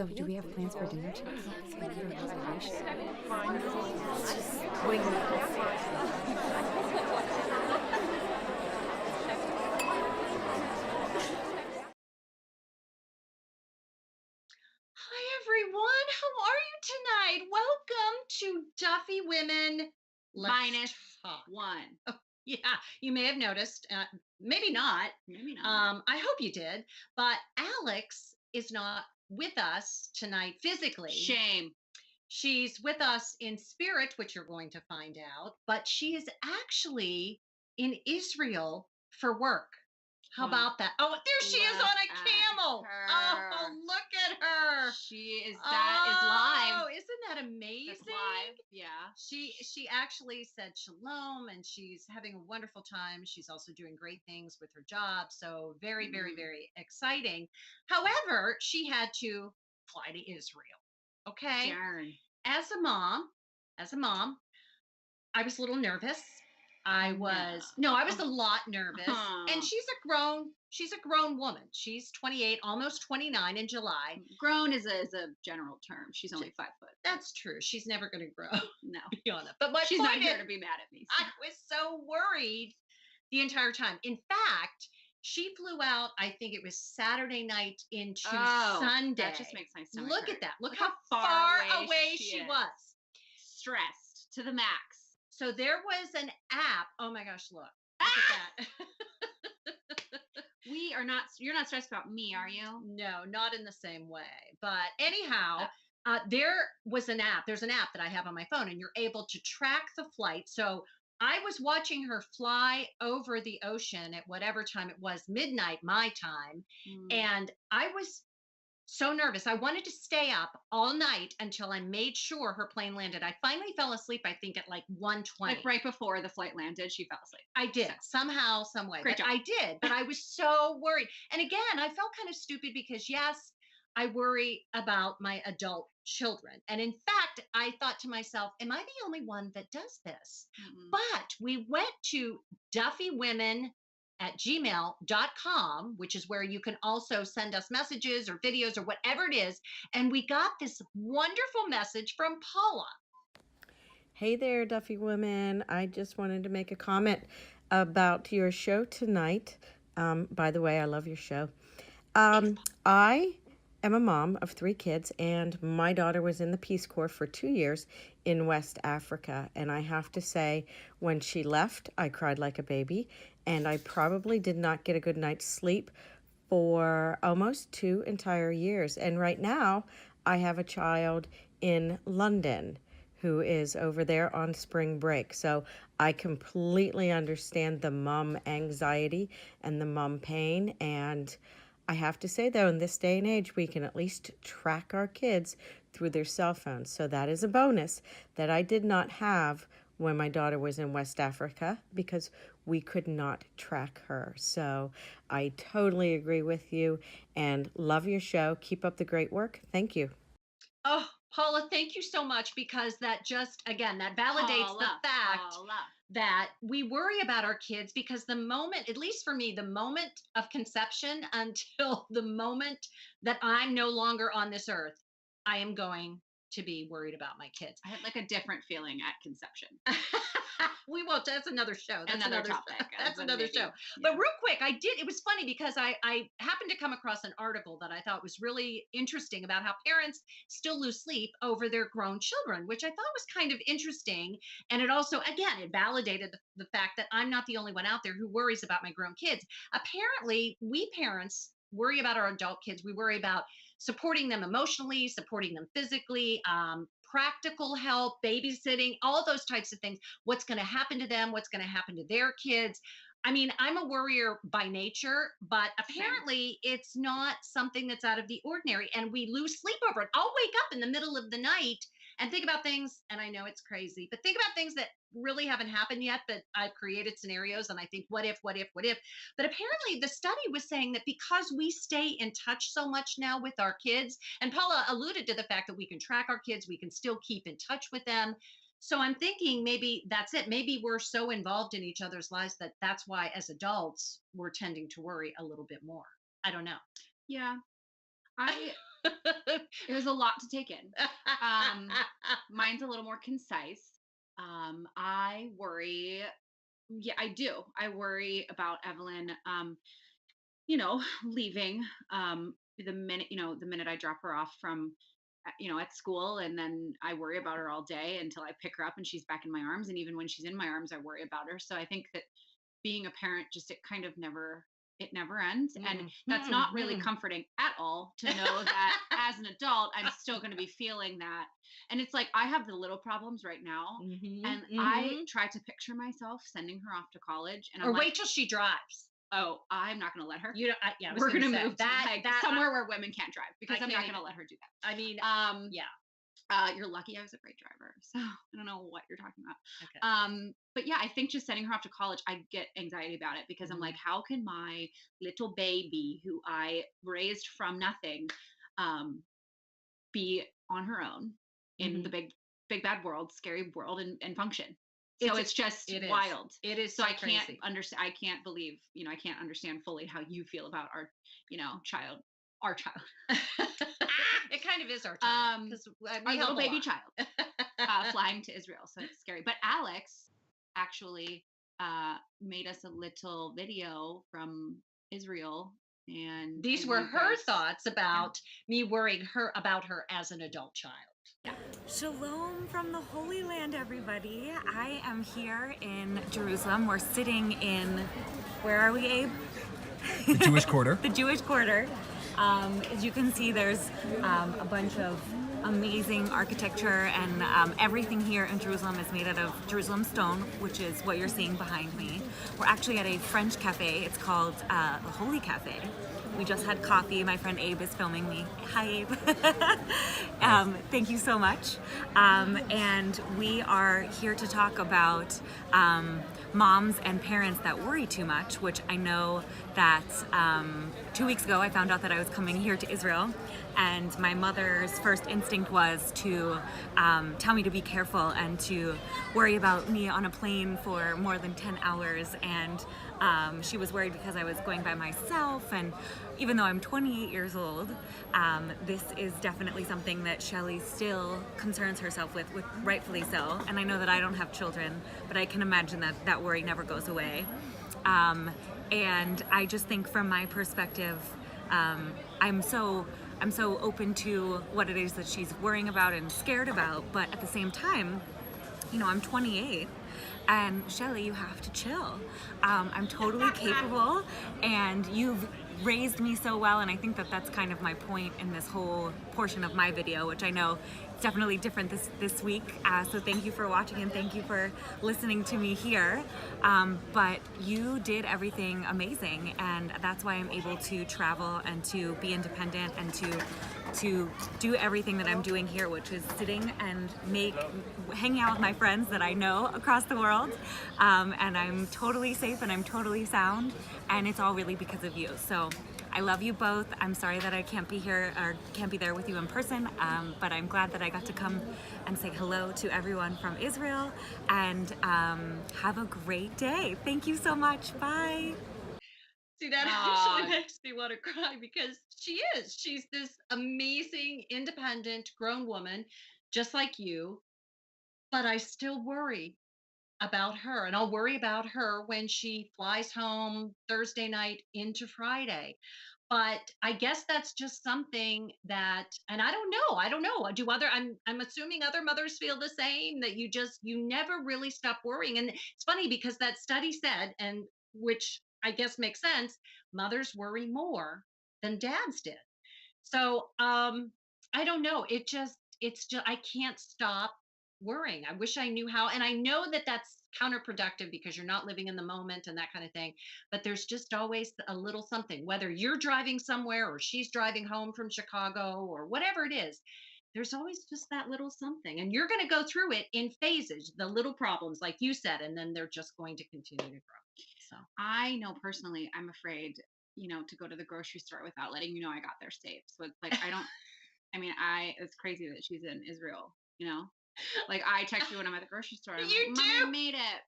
So, do we have plans for dinner tonight? Hi everyone, how are you tonight? Welcome to Duffy Women. Minus Talk. one. Yeah, you may have noticed, maybe not. Maybe not. I hope you did, but Alex is not with us tonight physically. Shame. She's with us in spirit, which you're going to find out, but she is actually in Israel for work. How Wow. about that? Oh, there she is Look on a at camel. her. Oh, look at her. That is live. Oh, isn't that amazing? That's live. Yeah. She actually said shalom and she's having a wonderful time. She's also doing great things with her job. So very, very, Mhm. very exciting. However, she had to fly to Israel. Okay. Darn. As a mom, as a mom, I was a little nervous. I was a lot nervous. And she's a grown woman. She's 28, almost 29 in July. Grown is a general term. She's only 5 foot. That's true. She's never going to grow. No. Be honest. But my She's point not here is, to be mad at me. I was so worried the entire time. In fact, she flew out, I think it was Saturday night into Sunday. That just makes my stomach Look hurt. at that. Look how far away she is. was. Stressed to the max. So there was an app. Oh my gosh, look. Look at that. You're not stressed about me, are you? No, not in the same way. But anyhow, there was an app. There's an app that I have on my phone, and you're able to track the flight. So I was watching her fly over the ocean at whatever time it was, midnight my time. And I was so nervous. I wanted to stay up all night until I made sure her plane landed. I finally fell asleep, I think, at like 1:20. Like right before the flight landed, she fell asleep. I did somehow, some way. Great job. I did, but I was so worried. And again, I felt kind of stupid because yes, I worry about my adult children. And in fact, I thought to myself, am I the only one that does this? Mm-mm. But we went to Duffy Women at gmail.com, which is where you can also send us messages or videos or whatever it is. And we got this wonderful message from Paula. Hey there, Duffy Women. I just wanted to make a comment about your show tonight. By the way, I love your show. I am a mom of 3 kids, and my daughter was in the Peace Corps for 2 years in West Africa. And I have to say, when she left, I cried like a baby, and I probably did not get a good night's sleep for almost 2 entire years. And right now, I have a child in London who is over there on spring break. So I completely understand the mom anxiety and the mom pain. And I have to say, though, in this day and age, we can at least track our kids through their cell phones. So that is a bonus that I did not have when my daughter was in West Africa because we could not track her. So I totally agree with you and love your show. Keep up the great work. Thank you. Oh, Paula, thank you so much because that just, again, that validates the fact that we worry about our kids because the moment, at least for me, the moment of conception until the moment that I'm no longer on this earth, I am going to be worried about my kids. I had like a different feeling at conception. We won't. That's another show. That's another topic. That's another show. Yeah. But real quick, it was funny because I happened to come across an article that I thought was really interesting about how parents still lose sleep over their grown children, which I thought was kind of interesting. And it also, again, it validated the fact that I'm not the only one out there who worries about my grown kids. Apparently, we parents worry about our adult kids. We worry about supporting them emotionally, supporting them physically, practical help, babysitting, all those types of things. What's going to happen to them? What's going to happen to their kids? I mean, I'm a worrier by nature, but apparently it's not something that's out of the ordinary. And we lose sleep over it. I'll wake up in the middle of the night and think about things, and I know it's crazy, but think about things that really haven't happened yet, but I've created scenarios and I think, what if? But apparently the study was saying that because we stay in touch so much now with our kids, and Paula alluded to the fact that we can track our kids, we can still keep in touch with them. So I'm thinking maybe that's it. Maybe we're so involved in each other's lives that that's why as adults, we're tending to worry a little bit more. I don't know. Yeah. It was a lot to take in. Mine's a little more concise. I worry. Yeah, I do. I worry about Evelyn, leaving, the minute I drop her off from, at school, and then I worry about her all day until I pick her up and she's back in my arms. And even when she's in my arms, I worry about her. So I think that being a parent, it never ends. And that's not really comforting at all to know that as an adult, I'm still going to be feeling that. And it's like, I have the little problems right now. And I try to picture myself sending her off to college, and I'm or like, wait till she drives. oh, I'm not going to let her. You know, I was We're going to say, move to somewhere where women can't drive, because I'm not going to let her do that. I mean, yeah. You're lucky I was a great driver, so I don't know what you're talking about. Okay. But yeah, I think just sending her off to college, I get anxiety about it, because I'm like, how can my little baby, who I raised from nothing, be on her own in the big bad world, scary world, and function? So it's just wild. It is. So so I can't crazy. understand. I can't believe, I can't understand fully how you feel about our, child. Our child. It kind of is our child, because our little baby child flying to Israel. So it's scary. But Alex actually made us a little video from Israel, and These were her thoughts about me worrying about her as an adult child. Yeah. Shalom from the Holy Land, everybody. I am here in Jerusalem. We're sitting in, where are we, Abe? The Jewish Quarter. The Jewish Quarter. As you can see, there's a bunch of amazing architecture, and everything here in Jerusalem is made out of Jerusalem stone, which is what you're seeing behind me. We're actually at a French cafe. It's called the Holy Cafe. We just had coffee. My friend Abe is filming me. Hi, Abe. Thank you so much. And we are here to talk about moms and parents that worry too much, which I know that 2 weeks ago I found out that I was coming here to Israel, and my mother's first instinct was to tell me to be careful and to worry about me on a plane for more than 10 hours. And she was worried because I was going by myself, and even though I'm 28 years old, this is definitely something that Shelley still concerns herself with rightfully so. And I know that I don't have children, but I can imagine that that worry never goes away. And I just think, from my perspective, I'm so open to what it is that she's worrying about and scared about, but at the same time, I'm 28. And Shelley, you have to chill. I'm totally capable, and you've raised me so well, and I think that that's kind of my point in this whole portion of my video, which I know is definitely different this week. So thank you for watching, and thank you for listening to me here. But you did everything amazing, and that's why I'm able to travel and to be independent and to do everything that I'm doing here, which is sitting and hanging out with my friends that I know across the world. And I'm totally safe and I'm totally sound, and it's all really because of you. So I love you both. I'm sorry that I can't be here or can't be there with you in person, but I'm glad that I got to come and say hello to everyone from Israel, and have a great day. Thank you so much. Bye. See, that actually makes me want to cry, because she's this amazing, independent, grown woman, just like you. But I still worry about her, and I'll worry about her when she flies home Thursday night into Friday. But I guess that's just something that, and I don't know. I'm assuming other mothers feel the same, that you never really stop worrying. And it's funny, because that study said, and which I guess makes sense, mothers worry more than dads did. So I don't know. It's just I can't stop worrying. I wish I knew how. And I know that that's counterproductive, because you're not living in the moment and that kind of thing. But there's just always a little something, whether you're driving somewhere or she's driving home from Chicago or whatever it is. There's always just that little something. And you're going to go through it in phases, the little problems, like you said, and then they're just going to continue to grow. So I know personally, I'm afraid, to go to the grocery store without letting you know I got there safe. So it's like, it's crazy that she's in Israel, Like, I text you when I'm at the grocery store. I'm You like, do? Mom, I made it.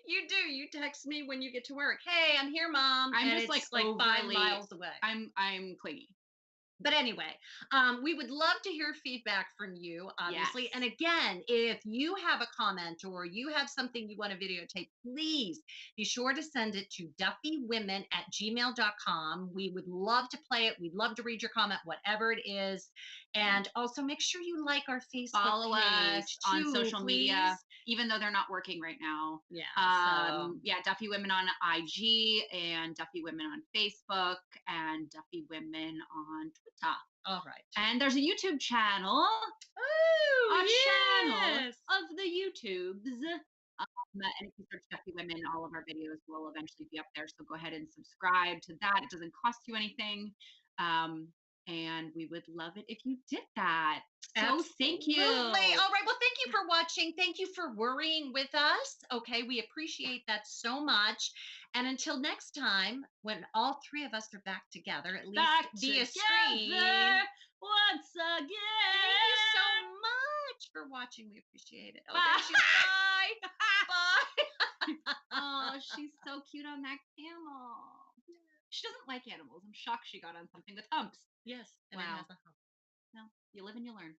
You do. You text me when you get to work. Hey, I'm here, Mom. I'm and just it's like like 5 overly- miles away. I'm clingy. But anyway, we would love to hear feedback from you, obviously. Yes. And again, if you have a comment or you have something you want to videotape, please be sure to send it to duffywomen@gmail.com. We would love to play it. We'd love to read your comment, whatever it is. And also make sure you like our Facebook Follow page us on too, social media, please. even though they're not working right now. Yeah. Yeah, Duffy Women on IG and Duffy Women on Facebook and Duffy Women on Twitter. All right. And there's a YouTube channel, Oh, channel yes. of the YouTubes. And if you search Duffy Women, all of our videos will eventually be up there. So go ahead and subscribe to that. It doesn't cost you anything. And we would love it if you did that. So thank you. Absolutely. All right. Well, thank you for watching. Thank you for worrying with us. Okay. We appreciate that so much. And until next time, when all three of us are back together, at least Back via together screen. once again. Thank you so much for watching. We appreciate it. Oh, Bye. there she is. Bye. Bye. Oh, she's so cute on that camel. She doesn't like animals. I'm shocked she got on something with humps. Yes. And it Wow. has a hump. No, you live and you learn.